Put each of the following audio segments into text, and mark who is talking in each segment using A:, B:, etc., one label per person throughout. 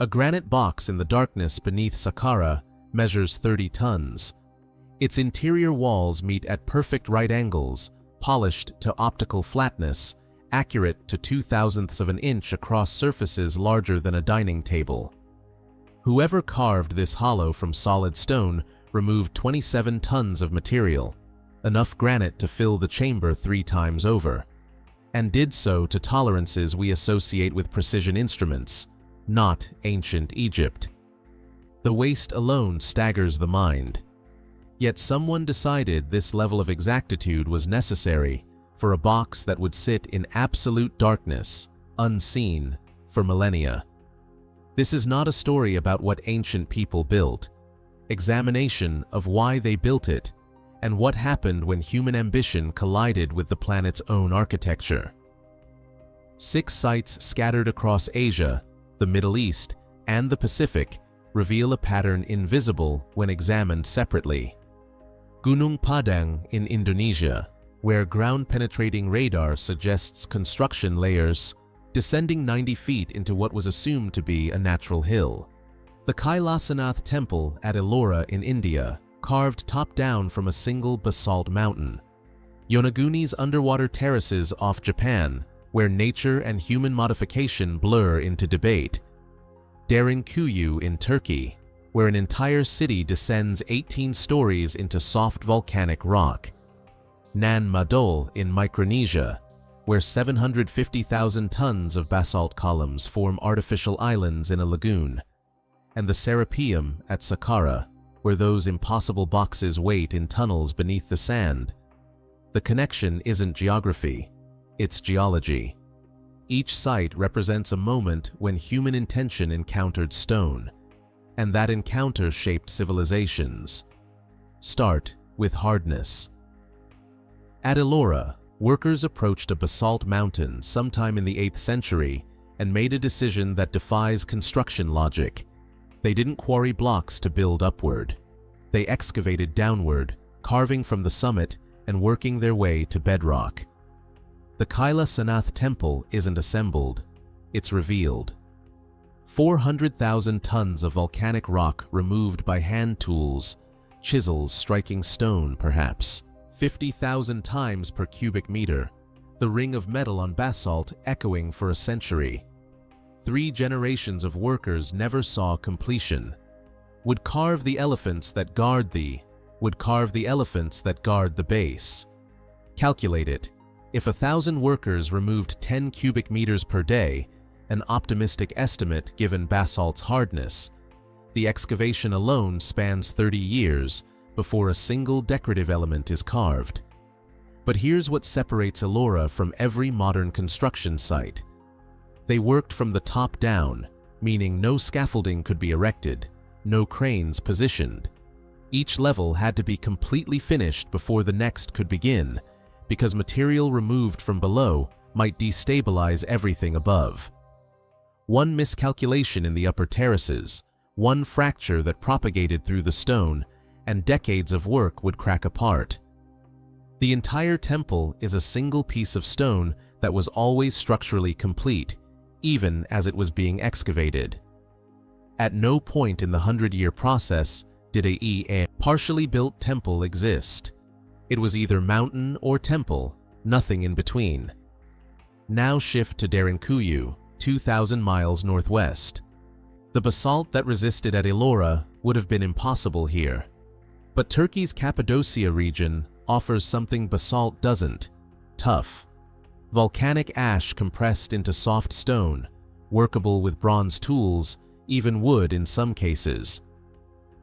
A: A granite box in the darkness beneath Saqqara measures 30 tons. Its interior walls meet at perfect right angles, polished to optical flatness, accurate to 0.02 of an inch across surfaces larger than a dining table. Whoever carved this hollow from solid stone removed 27 tons of material, enough granite to fill the chamber 3 times over, and did so to tolerances we associate with precision instruments, not ancient Egypt. The waste alone staggers the mind. Yet someone decided this level of exactitude was necessary for a box that would sit in absolute darkness, unseen, for millennia. This is not a story about what ancient people built. Examination of why they built it and what happened when human ambition collided with the planet's own architecture. 6 sites scattered across Asia, the Middle East, and the Pacific reveal a pattern invisible when examined separately. Gunnung Padang in Indonesia, where ground-penetrating radar suggests construction layers descending 90 feet into what was assumed to be a natural hill. The Kailasanath temple at Ellora in India, carved top-down from a single basalt mountain. Yonaguni's underwater terraces off Japan, where nature and human modification blur into debate. Derinkuyu in Turkey, where an entire city descends 18 stories into soft volcanic rock. Nan Madol in Micronesia, where 750,000 tons of basalt columns form artificial islands in a lagoon. And the Serapeum at Saqqara, where those impossible boxes wait in tunnels beneath the sand. The connection isn't geography, it's geology. Each site represents a moment when human intention encountered stone, and that encounter shaped civilizations. Start with hardness. At Ellora, workers approached a basalt mountain sometime in the 8th century and made a decision that defies construction logic. They didn't quarry blocks to build upward. They excavated downward, carving from the summit and working their way to bedrock. The Kailasanath temple isn't assembled, it's revealed. 400,000 tons of volcanic rock removed by hand tools, chisels striking stone perhaps, 50,000 times per cubic meter, the ring of metal on basalt echoing for a century. 3 generations of workers never saw completion. Would carve the elephants that guard thee, would carve the elephants that guard the base. Calculate it. If 1,000 workers removed 10 cubic meters per day, an optimistic estimate given basalt's hardness, the excavation alone spans 30 years before a single decorative element is carved. But here's what separates Ellora from every modern construction site. They worked from the top down, meaning no scaffolding could be erected, no cranes positioned. Each level had to be completely finished before the next could begin, because material removed from below might destabilize everything above. One miscalculation in the upper terraces, one fracture that propagated through the stone, and decades of work would crack apart. The entire temple is a single piece of stone that was always structurally complete, even as it was being excavated. At no point in the 100-year process did a partially built temple exist. It was either mountain or temple, nothing in between. Now shift to Derinkuyu, 2,000 miles northwest. The basalt that resisted at Ellora would have been impossible here. But Turkey's Cappadocia region offers something basalt doesn't: tough. Volcanic ash compressed into soft stone, workable with bronze tools, even wood in some cases.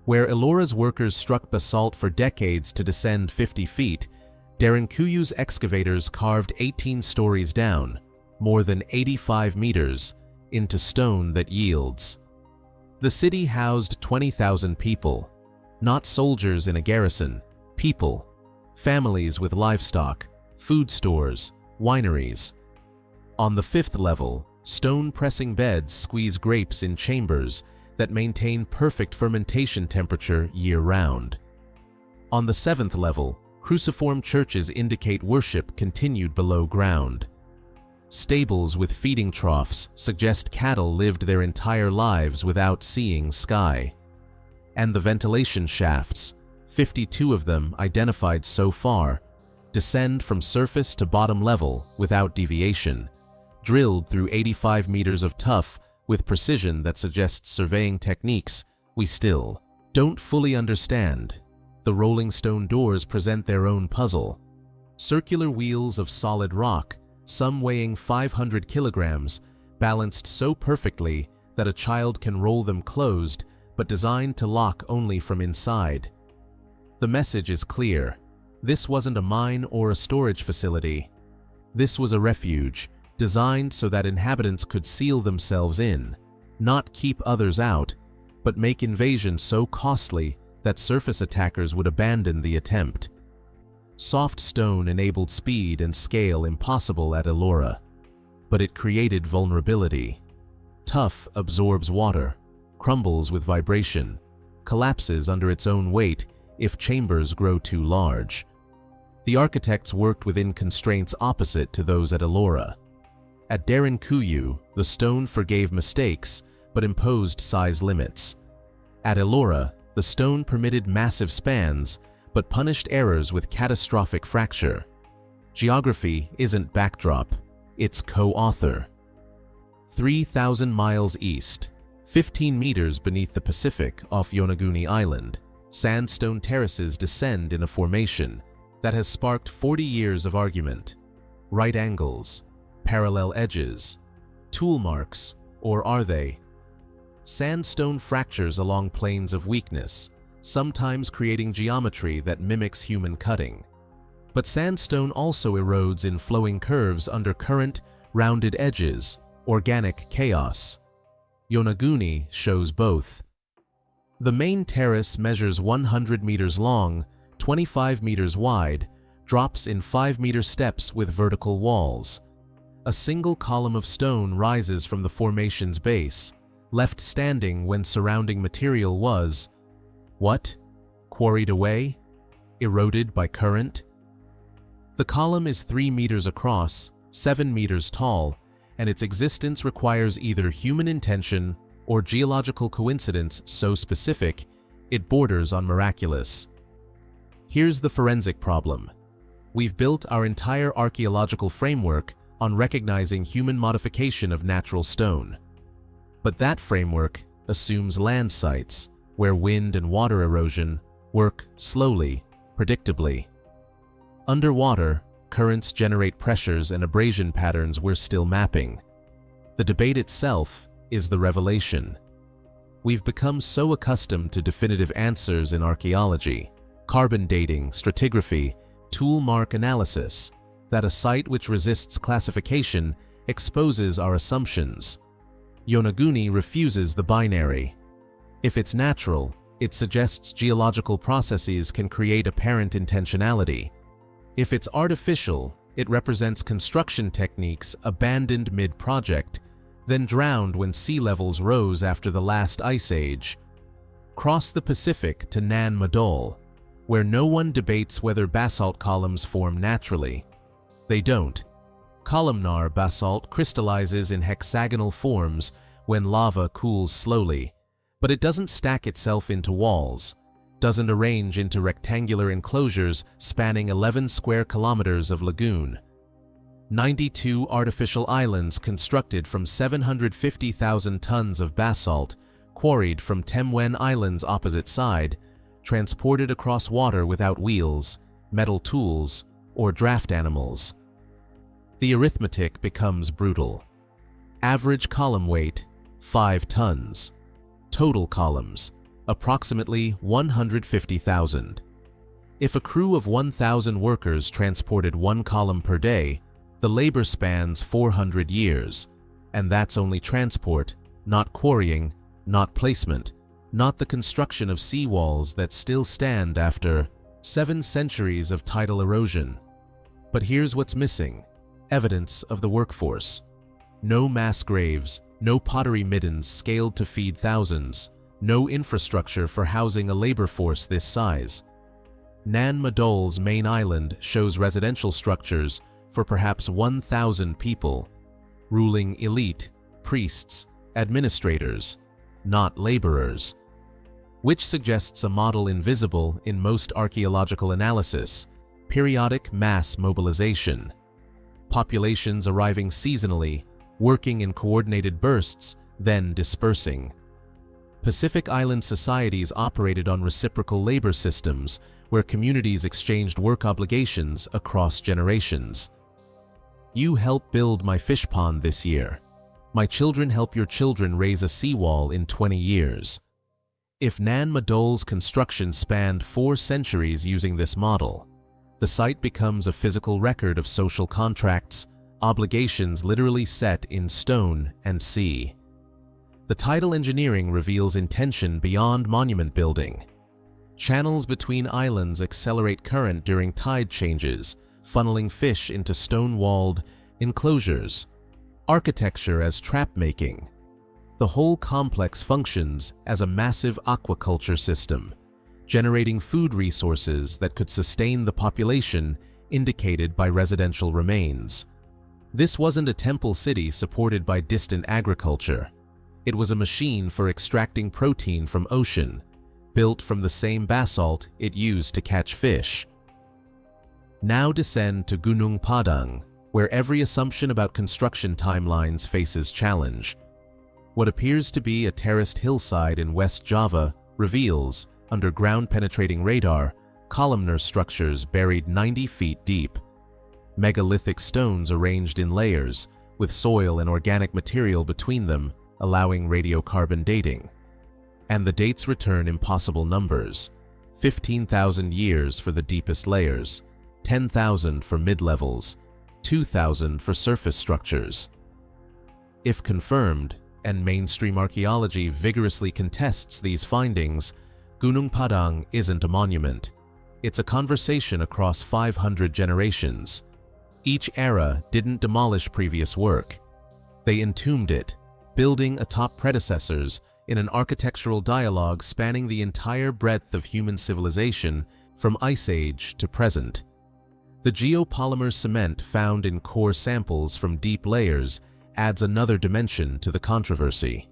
A: Where Ellora's workers struck basalt for decades to descend 50 feet, Derinkuyu's excavators carved 18 stories down, more than 85 meters, into stone that yields. The city housed 20,000 people, not soldiers in a garrison, people, families with livestock, food stores, wineries. On the 5th level, stone pressing beds squeeze grapes in chambers that maintain perfect fermentation temperature year-round. On the 7th level, cruciform churches indicate worship continued below ground. Stables with feeding troughs suggest cattle lived their entire lives without seeing sky. And the ventilation shafts, 52 of them identified so far, descend from surface to bottom level without deviation, drilled through 85 meters of tuff with precision that suggests surveying techniques we still don't fully understand. The rolling stone doors present their own puzzle. Circular wheels of solid rock, some weighing 500 kilograms, balanced so perfectly that a child can roll them closed, but designed to lock only from inside. The message is clear. This wasn't a mine or a storage facility. This was a refuge, designed so that inhabitants could seal themselves in, not keep others out, but make invasion so costly that surface attackers would abandon the attempt. Soft stone enabled speed and scale impossible at Ellora, but it created vulnerability. Tough absorbs water, crumbles with vibration, collapses under its own weight if chambers grow too large. The architects worked within constraints opposite to those at Ellora. At Derinkuyu, the stone forgave mistakes but imposed size limits. At Ellora, the stone permitted massive spans but punished errors with catastrophic fracture. Geography isn't backdrop, it's co-author. 3,000 miles east, 15 meters beneath the Pacific off Yonaguni Island, sandstone terraces descend in a formation that has sparked 40 years of argument. Right angles, parallel edges, tool marks, or are they? Sandstone fractures along planes of weakness, sometimes creating geometry that mimics human cutting. But sandstone also erodes in flowing curves under current, rounded edges, organic chaos. Yonaguni shows both. The main terrace measures 100 meters long, 25 meters wide, drops in 5-meter steps with vertical walls. A single column of stone rises from the formation's base, left standing when surrounding material was, what? Quarried away? Eroded by current? The column is 3 meters across, 7 meters tall, and its existence requires either human intention or geological coincidence so specific it borders on miraculous. Here's the forensic problem. We've built our entire archaeological framework on recognizing human modification of natural stone. But that framework assumes land sites, where wind and water erosion work slowly, predictably. Underwater, currents generate pressures and abrasion patterns we're still mapping. The debate itself is the revelation. We've become so accustomed to definitive answers in archaeology, carbon dating, stratigraphy, tool mark analysis, that a site which resists classification exposes our assumptions. Yonaguni refuses the binary. If it's natural, it suggests geological processes can create apparent intentionality. If it's artificial, it represents construction techniques abandoned mid-project, then drowned when sea levels rose after the last ice age. Cross the Pacific to Nan Madol, where no one debates whether basalt columns form naturally. They don't. Columnar basalt crystallizes in hexagonal forms when lava cools slowly, but it doesn't stack itself into walls, doesn't arrange into rectangular enclosures spanning 11 square kilometers of lagoon. 92 artificial islands constructed from 750,000 tons of basalt, quarried from Temwen Island's opposite side, transported across water without wheels, metal tools, or draft animals. The arithmetic becomes brutal. Average column weight, 5 tons. Total columns, approximately 150,000. If a crew of 1,000 workers transported 1 column per day, the labor spans 400 years, and that's only transport, not quarrying, not placement, not the construction of seawalls that still stand after 7 centuries of tidal erosion. But here's what's missing: evidence of the workforce. No mass graves, no pottery middens scaled to feed thousands, no infrastructure for housing a labor force this size. Nan Madol's main island shows residential structures for perhaps 1,000 people, ruling elite, priests, administrators, not laborers, which suggests a model invisible in most archaeological analysis: periodic mass mobilization. Populations arriving seasonally, working in coordinated bursts, then dispersing. Pacific Island societies operated on reciprocal labor systems where communities exchanged work obligations across generations. You help build my fish pond this year. My children help your children raise a seawall in 20 years. If Nan Madol's construction spanned 4 centuries using this model, the site becomes a physical record of social contracts, obligations literally set in stone and sea. The tidal engineering reveals intention beyond monument building. Channels between islands accelerate current during tide changes, funneling fish into stone-walled enclosures. Architecture as trap-making. The whole complex functions as a massive aquaculture system, generating food resources that could sustain the population indicated by residential remains. This wasn't a temple city supported by distant agriculture. It was a machine for extracting protein from ocean, built from the same basalt it used to catch fish. Now descend to Gunnung Padang, where every assumption about construction timelines faces challenge. What appears to be a terraced hillside in West Java reveals, under ground-penetrating radar, columnar structures buried 90 feet deep. Megalithic stones arranged in layers, with soil and organic material between them, allowing radiocarbon dating. And the dates return impossible numbers: 15,000 years for the deepest layers, 10,000 for mid-levels, 2,000 for surface structures. If confirmed, and mainstream archaeology vigorously contests these findings, Gunnung Padang isn't a monument. It's a conversation across 500 generations. Each era didn't demolish previous work. They entombed it, building atop predecessors in an architectural dialogue spanning the entire breadth of human civilization from Ice Age to present. The geopolymer cement found in core samples from deep layers adds another dimension to the controversy.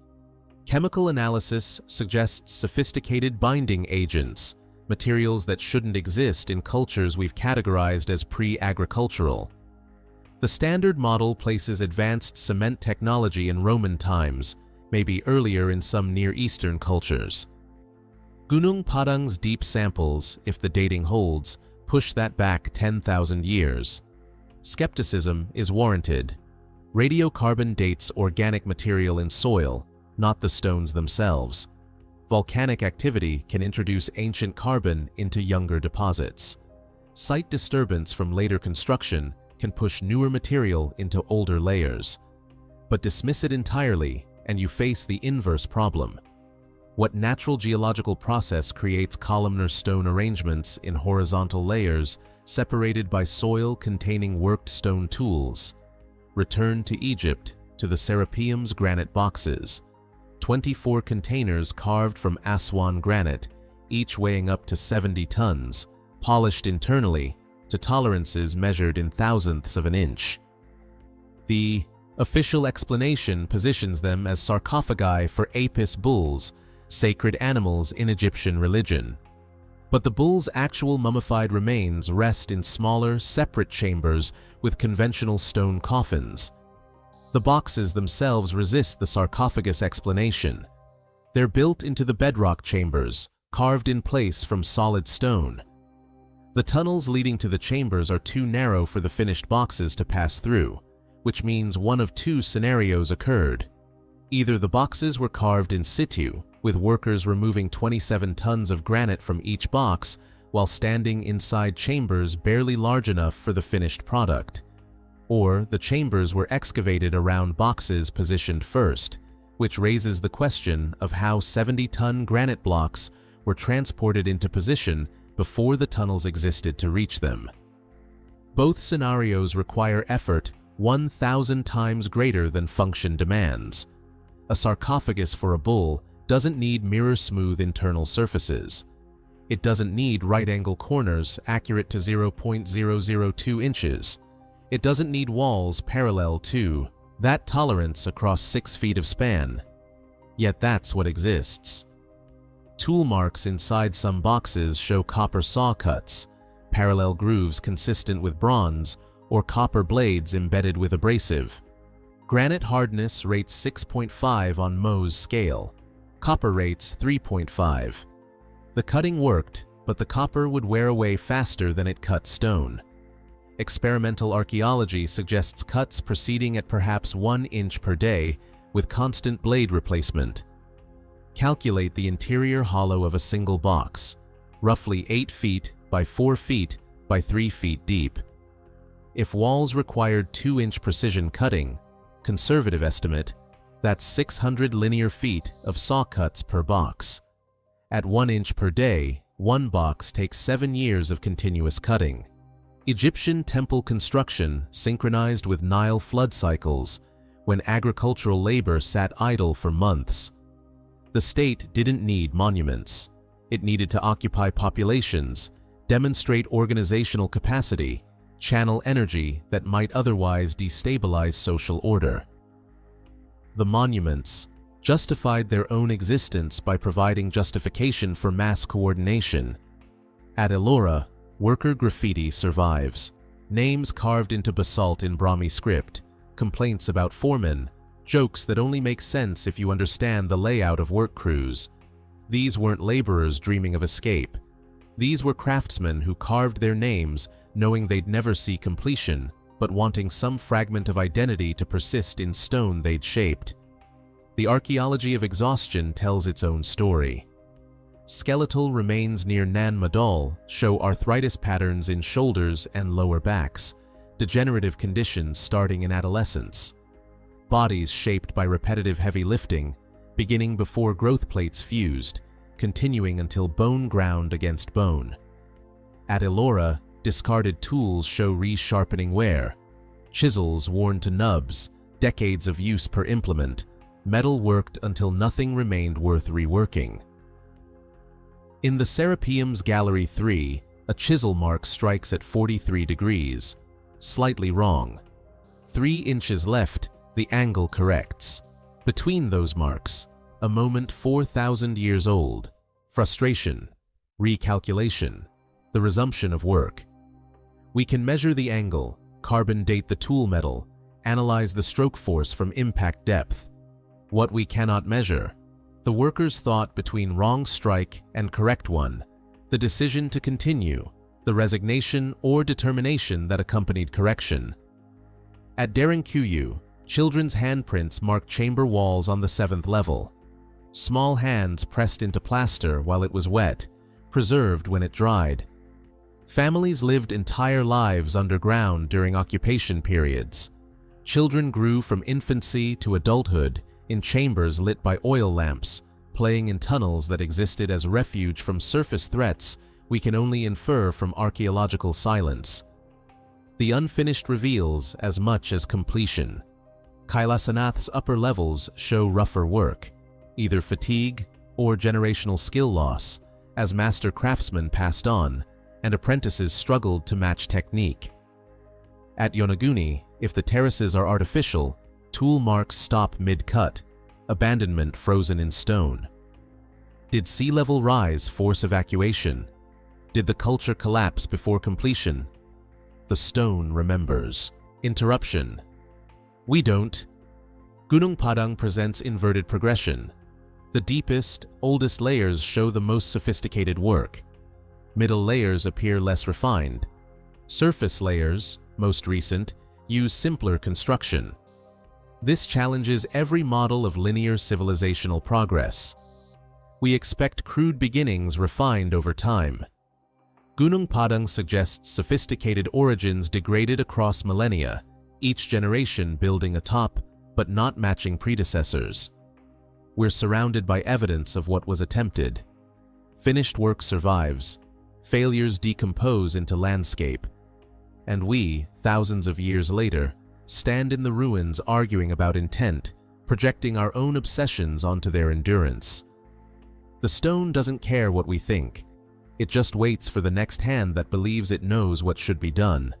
A: Chemical analysis suggests sophisticated binding agents, materials that shouldn't exist in cultures we've categorized as pre-agricultural. The standard model places advanced cement technology in Roman times, maybe earlier in some Near Eastern cultures. Gunnung Padang's deep samples, if the dating holds, push that back 10,000 years. Skepticism is warranted. Radiocarbon dates organic material in soil, not the stones themselves. Volcanic activity can introduce ancient carbon into younger deposits. Site disturbance from later construction can push newer material into older layers. But dismiss it entirely, and you face the inverse problem. What natural geological process creates columnar stone arrangements in horizontal layers separated by soil containing worked stone tools? Return to Egypt, to the Serapeum's granite boxes. 24 containers carved from Aswan granite, each weighing up to 70 tons, polished internally to tolerances measured in thousandths of an inch. The official explanation positions them as sarcophagi for Apis bulls, sacred animals in Egyptian religion. But the bulls' actual mummified remains rest in smaller, separate chambers with conventional stone coffins. The boxes themselves resist the sarcophagus explanation. They're built into the bedrock chambers, carved in place from solid stone. The tunnels leading to the chambers are too narrow for the finished boxes to pass through, which means one of 2 scenarios occurred. Either the boxes were carved in situ, with workers removing 27 tons of granite from each box while standing inside chambers barely large enough for the finished product. Or the chambers were excavated around boxes positioned first, which raises the question of how 70-ton granite blocks were transported into position before the tunnels existed to reach them. Both scenarios require effort 1,000 times greater than function demands. A sarcophagus for a bull doesn't need mirror-smooth internal surfaces. It doesn't need right-angle corners accurate to 0.002 inches. It doesn't need walls parallel to That tolerance across 6 feet of span. Yet that's what exists. Tool marks inside some boxes show copper saw cuts, parallel grooves consistent with bronze, or copper blades embedded with abrasive. Granite hardness rates 6.5 on Mohs scale. Copper rates 3.5. The cutting worked, but the copper would wear away faster than it cut stone. Experimental archaeology suggests cuts proceeding at perhaps 1 inch per day, with constant blade replacement. Calculate the interior hollow of a single box, roughly 8 feet by 4 feet by 3 feet deep. If walls required 2-inch precision cutting, conservative estimate, that's 600 linear feet of saw cuts per box. At 1 inch per day, one box takes 7 years of continuous cutting. Egyptian temple construction synchronized with Nile flood cycles, when agricultural labor sat idle for months. The state didn't need monuments. It needed to occupy populations, demonstrate organizational capacity, channel energy that might otherwise destabilize social order. The monuments justified their own existence by providing justification for mass coordination. At Ellora, worker graffiti survives. Names carved into basalt in Brahmi script, complaints about foremen, jokes that only make sense if you understand the layout of work crews. These weren't laborers dreaming of escape. These were craftsmen who carved their names knowing they'd never see completion, but wanting some fragment of identity to persist in stone they'd shaped. The archaeology of exhaustion tells its own story. Skeletal remains near Nan Madol show arthritis patterns in shoulders and lower backs, degenerative conditions starting in adolescence. Bodies shaped by repetitive heavy lifting, beginning before growth plates fused, continuing until bone ground against bone. At Ellora, discarded tools show resharpening wear. Chisels worn to nubs, decades of use per implement, metal worked until nothing remained worth reworking. In the Serapeum's Gallery 3, a chisel mark strikes at 43 degrees, slightly wrong. 3 inches left, the angle corrects. Between those marks, a moment 4,000 years old. Frustration, recalculation, the resumption of work. We can measure the angle, carbon date the tool metal, analyze the stroke force from impact depth. What we cannot measure: the worker's thought between wrong strike and correct one, the decision to continue, the resignation or determination that accompanied correction. At Derinkuyu, children's handprints mark chamber walls on the 7th level. Small hands pressed into plaster while it was wet, preserved when it dried. Families lived entire lives underground during occupation periods. Children grew from infancy to adulthood in chambers lit by oil lamps, playing in tunnels that existed as refuge from surface threats we can only infer from archaeological silence. The unfinished reveals as much as completion. Kailasanath's upper levels show rougher work, either fatigue or generational skill loss, as master craftsmen passed on and apprentices struggled to match technique. At Yonaguni, if the terraces are artificial, tool marks stop mid-cut, abandonment frozen in stone. Did sea level rise force evacuation? Did the culture collapse before completion? The stone remembers. Interruption. We don't. Gunnung Padang presents inverted progression. The deepest, oldest layers show the most sophisticated work. Middle layers appear less refined. Surface layers, most recent, use simpler construction. This challenges every model of linear civilizational progress. We expect crude beginnings refined over time. Gunnung Padang suggests sophisticated origins degraded across millennia, each generation building atop but not matching predecessors. We're surrounded by evidence of what was attempted. Finished work survives. Failures decompose into landscape. And we, thousands of years later, stand in the ruins arguing about intent, projecting our own obsessions onto their endurance. The stone doesn't care what we think. It just waits for the next hand that believes it knows what should be done.